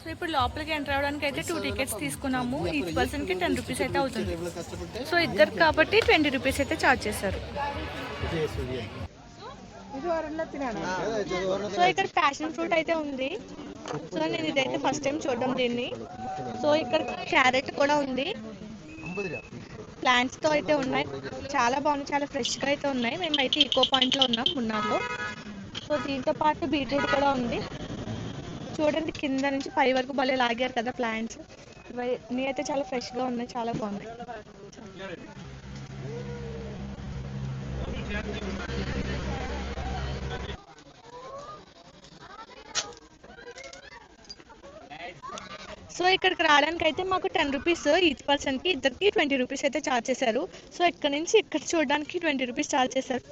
So ఇప్పుడు లోపలికి enter అవ్వడానికి అయితే 2 టికెట్స్ తీసుకున్నాము. ఈచ్ పర్సన్కి 10 రూపీస్ అయితే అవుతుంది. సో ఇద్దరు కాబట్టి 20 రూపీస్ అయితే ఛార్జ్ చేశారు. సో ఇక్కడ ప్యాషన్ ఫ్రూట్ అయితే ఉంది. సో నేను ఇదైతే ఫస్ట్ టైం చూడడం దీన్ని. సో ఇక్కడ క్యారెట్ కూడా ఉంది. ప్లాంట్స్తో అయితే ఉన్నాయి. చాలా బాగుంది, చాలా ఫ్రెష్గా అయితే ఉన్నాయి. మేమైతే ఈకో పాయింట్లో ఉన్నాం మున్నార్లో. సో దీంతో పాటు బీట్రూట్ కూడా ఉంది. చూడండి కింద నుంచి పై వరకు భలే లాగారు కదా ప్లాంట్స్. ఇవన్నీ అయితే చాలా ఫ్రెష్గా ఉన్నాయి, చాలా బాగున్నాయి. సో ఇక్కడికి రావడానికి అయితే మాకు 10 రూపీస్ ఈచ్ పర్సన్కి, ఇద్దరికి 20 రూపీస్ అయితే ఛార్జ్ చేశారు. సో ఇక్కడ నుంచి ఇక్కడ చూడడానికి 20 రూపీస్ ఛార్జ్ చేశారు.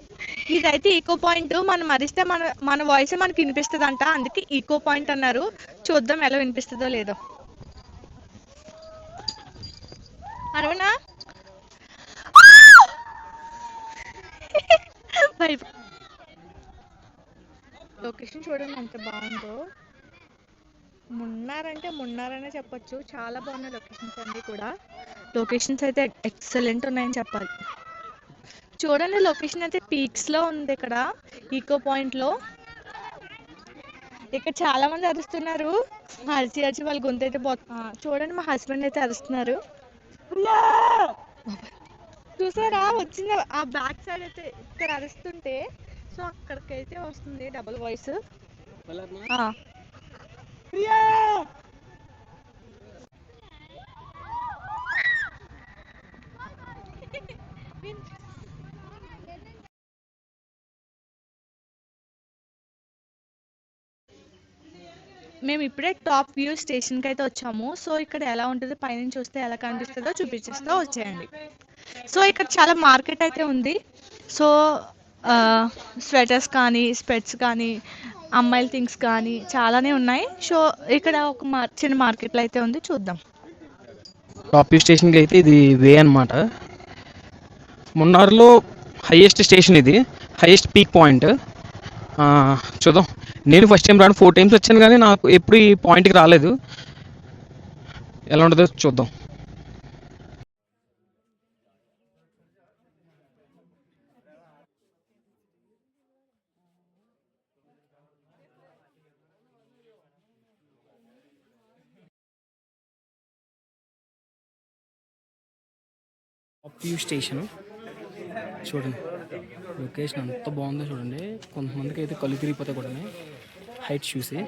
ఇదైతే ఈకో పాయింట్. మనం మరిస్తే మన వాయిస్ మనకి వినిపిస్తుంది అంట, అందుకే ఈకో పాయింట్ అన్నారు. చూద్దాం ఎలా వినిపిస్తుందో లేదో. అరవనా లొకేషన్ చూడండి ఎంత బాగుందో. మున్నారనే చెప్పొచ్చు. చాలా బాగున్నాయి లొకేషన్స్ అన్నీ కూడా. లొకేషన్స్ అయితే ఎక్సలెంట్ ఉన్నాయని చెప్పాలి. చూడండి లొకేషన్ అయితే పీక్స్లో ఉంది ఇక్కడ ఈకో పాయింట్లో. ఇక్కడ చాలా మంది అరుస్తున్నారు. అరిచి వాళ్ళ గొంతు అయితే చూడండి మా హస్బెండ్ అయితే అరుస్తున్నారు. చూసారా వచ్చింది ఆ బ్యాక్ సైడ్ అయితే ఇక్కడ అరుస్తుంటే. సో అక్కడికైతే వస్తుంది డబుల్ వాయిస్. మేము ఇప్పుడే టాప్ వ్యూ స్టేషన్కి అయితే వచ్చాము. సో ఇక్కడ ఎలా ఉంటుంది, పైనుంచి చూస్తే ఎలా కనిపిస్తుందో చూపించేస్తూ వచ్చేయండి. సో ఇక్కడ చాలా మార్కెట్ అయితే ఉంది. సో స్వెటర్స్ కానీ, స్పెట్స్ కానీ, అమ్మాయిల థింగ్స్ కానీ చాలానే ఉన్నాయి. సో ఇక్కడ ఒక చిన్న మార్కెట్లో అయితే ఉంది, చూద్దాం. టాప్ వ్యూ స్టేషన్కి అయితే ఇది వే అనమాట. మున్నార్లో హైయెస్ట్ స్టేషన్, ఇది హైయెస్ట్ పీక్ పాయింట్. చూద్దాం. నేను ఫస్ట్ టైం రాను, 4 టైమ్స్ వచ్చాను కానీ నాకు ఎప్పుడు ఈ పాయింట్కి రాలేదు. ఎలా ఉంటుందో చూద్దాం. టాప్ వ్యూ స్టేషన్ చూడండి, లొకేషన్ ఎంత బాగుందో చూడండి. కొంతమందికి అయితే కళ్ళు తిరిగిపోతాయి కూడా హైట్ చూసి.